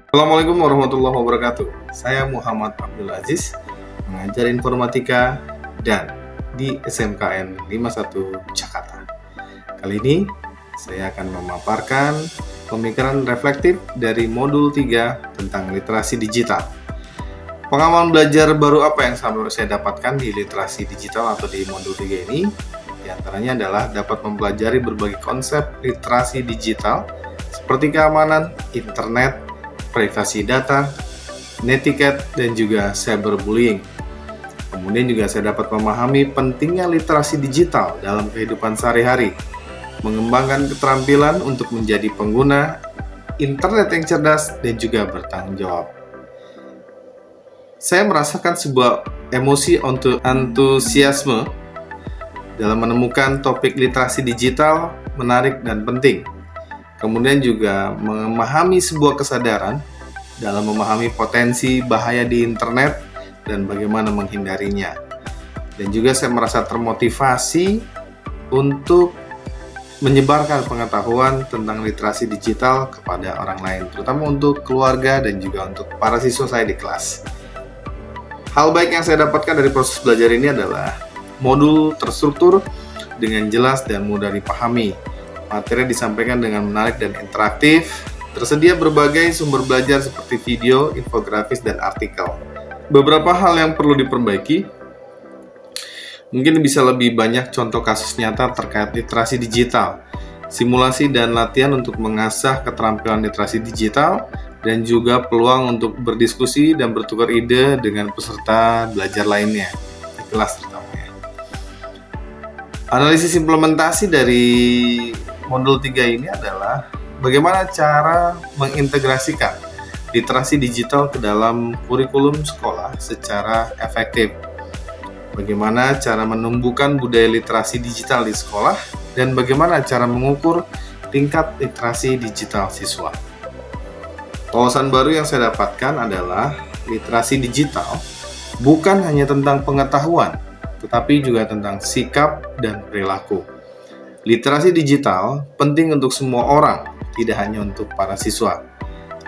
Assalamualaikum warahmatullahi wabarakatuh. Saya Muhammad Abdul Aziz, mengajar informatika dan di SMKN 51 Jakarta. Kali ini saya akan memaparkan pemikiran reflektif dari modul 3 tentang literasi digital. Pengalaman belajar baru apa yang saya dapatkan di literasi digital atau di modul 3 ini? Di antaranya adalah dapat mempelajari berbagai konsep literasi digital seperti keamanan, internet, privasi data, netiquette, dan juga cyberbullying. Kemudian juga saya dapat memahami pentingnya literasi digital dalam kehidupan sehari-hari, mengembangkan keterampilan untuk menjadi pengguna internet yang cerdas dan juga bertanggung jawab. Saya merasakan sebuah emosi untuk antusiasme dalam menemukan topik literasi digital menarik dan penting. Kemudian juga memahami sebuah kesadaran dalam memahami potensi bahaya di internet dan bagaimana menghindarinya. Dan juga saya merasa termotivasi untuk menyebarkan pengetahuan tentang literasi digital kepada orang lain, terutama untuk keluarga dan juga untuk para siswa saya di kelas. Hal baik yang saya dapatkan dari proses belajar ini adalah modul terstruktur dengan jelas dan mudah dipahami. Materi disampaikan dengan menarik dan interaktif. Tersedia berbagai sumber belajar seperti video, infografis, dan artikel. Beberapa hal yang perlu diperbaiki, mungkin bisa lebih banyak contoh kasus nyata terkait literasi digital, simulasi dan latihan untuk mengasah keterampilan literasi digital, dan juga peluang untuk berdiskusi dan bertukar ide dengan peserta belajar lainnya di kelas terutamanya. Analisis implementasi dari modul 3 ini adalah bagaimana cara mengintegrasikan literasi digital ke dalam kurikulum sekolah secara efektif. Bagaimana cara menumbuhkan budaya literasi digital di sekolah dan bagaimana cara mengukur tingkat literasi digital siswa. Wawasan baru yang saya dapatkan adalah literasi digital bukan hanya tentang pengetahuan, tetapi juga tentang sikap dan perilaku. Literasi digital penting untuk semua orang, tidak hanya untuk para siswa.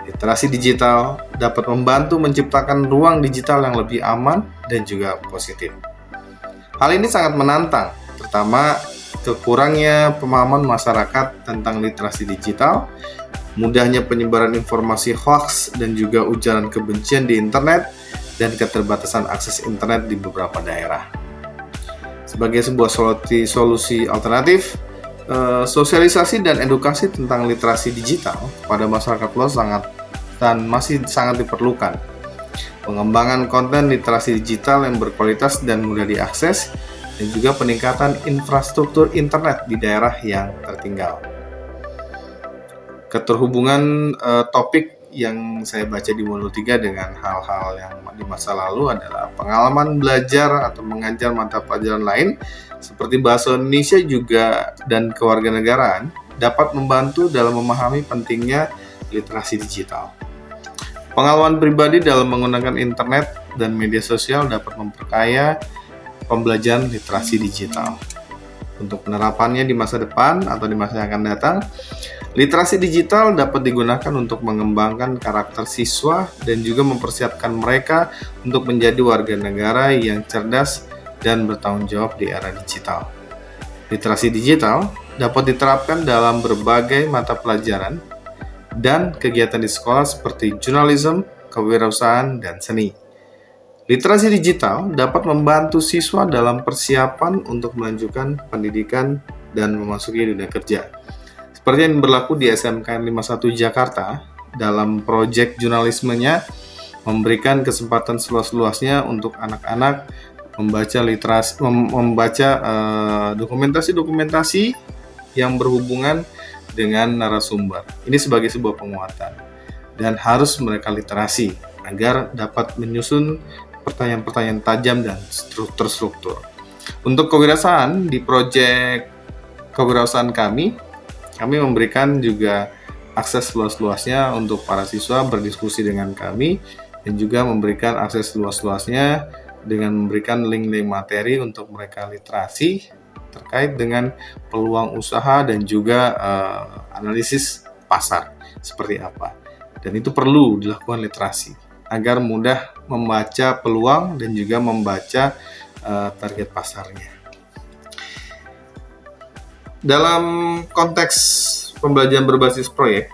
Literasi digital dapat membantu menciptakan ruang digital yang lebih aman dan juga positif. Hal ini sangat menantang, terutama kekurangnya pemahaman masyarakat tentang literasi digital, mudahnya penyebaran informasi hoax dan juga ujaran kebencian di internet, dan keterbatasan akses internet di beberapa daerah. Sebagai sebuah solusi alternatif, sosialisasi dan edukasi tentang literasi digital kepada masyarakat luas masih sangat diperlukan. Pengembangan konten literasi digital yang berkualitas dan mudah diakses, dan juga peningkatan infrastruktur internet di daerah yang tertinggal. Keterhubungan topik yang saya baca di modul 3 dengan hal-hal yang di masa lalu adalah pengalaman belajar atau mengajar mata pelajaran lain seperti bahasa Indonesia juga dan kewarganegaraan dapat membantu dalam memahami pentingnya literasi digital. Pengalaman pribadi dalam menggunakan internet dan media sosial dapat memperkaya pembelajaran literasi digital. Untuk penerapannya di masa depan atau di masa yang akan datang, literasi digital dapat digunakan untuk mengembangkan karakter siswa dan juga mempersiapkan mereka untuk menjadi warga negara yang cerdas dan bertanggung jawab di era digital. Literasi digital dapat diterapkan dalam berbagai mata pelajaran dan kegiatan di sekolah seperti jurnalisme, kewirausahaan, dan seni. Literasi digital dapat membantu siswa dalam persiapan untuk melanjutkan pendidikan dan memasuki dunia kerja. Seperti yang berlaku di SMKN 51 Jakarta, dalam proyek jurnalismenya memberikan kesempatan seluas-luasnya untuk anak-anak membaca dokumentasi yang berhubungan dengan narasumber. Ini sebagai sebuah penguatan dan harus mereka literasi agar dapat menyusun pertanyaan-pertanyaan tajam dan terstruktur. Untuk kewirausahaan, di proyek kewirausahaan kami memberikan juga akses luas-luasnya untuk para siswa berdiskusi dengan kami dan juga memberikan akses luas-luasnya dengan memberikan link-link materi untuk mereka literasi terkait dengan peluang usaha dan juga analisis pasar seperti apa. Dan itu perlu dilakukan literasi agar mudah membaca peluang dan juga membaca target pasarnya. Dalam konteks pembelajaran berbasis proyek,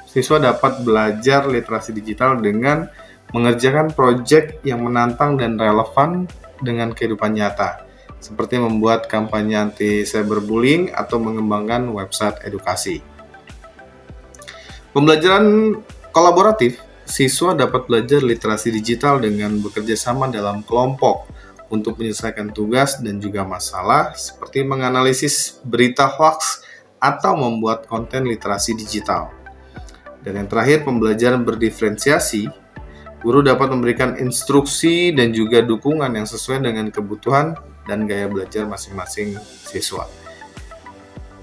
siswa dapat belajar literasi digital dengan mengerjakan proyek yang menantang dan relevan dengan kehidupan nyata, seperti membuat kampanye anti cyberbullying atau mengembangkan website edukasi. Pembelajaran kolaboratif, siswa dapat belajar literasi digital dengan bekerja sama dalam kelompok untuk menyelesaikan tugas dan juga masalah seperti menganalisis berita hoax atau membuat konten literasi digital. Dan yang terakhir, pembelajaran berdiferensiasi, guru dapat memberikan instruksi dan juga dukungan yang sesuai dengan kebutuhan dan gaya belajar masing-masing siswa.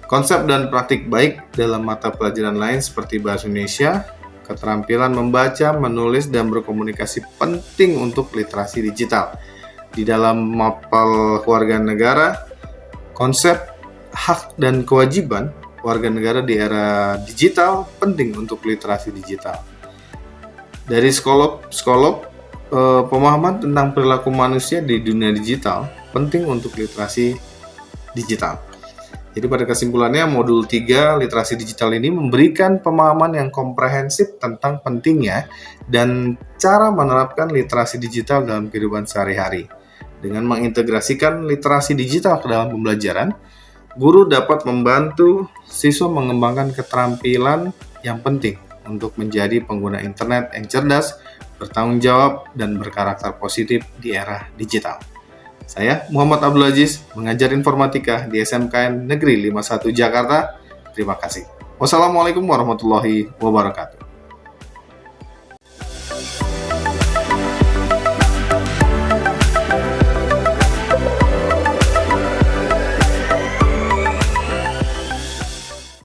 Konsep dan praktik baik dalam mata pelajaran lain seperti bahasa Indonesia, keterampilan membaca, menulis, dan berkomunikasi penting untuk literasi digital. Di dalam mapel kewarganegaraan, konsep hak dan kewajiban warga negara di era digital penting untuk literasi digital. Dari psikolog, pemahaman tentang perilaku manusia di dunia digital penting untuk literasi digital. Jadi pada kesimpulannya, modul 3 literasi digital ini memberikan pemahaman yang komprehensif tentang pentingnya dan cara menerapkan literasi digital dalam kehidupan sehari-hari. Dengan mengintegrasikan literasi digital ke dalam pembelajaran, guru dapat membantu siswa mengembangkan keterampilan yang penting untuk menjadi pengguna internet yang cerdas, bertanggung jawab, dan berkarakter positif di era digital. Saya Muhammad Abdul Aziz, mengajar informatika di SMKN Negeri 51 Jakarta. Terima kasih. Wassalamualaikum warahmatullahi wabarakatuh.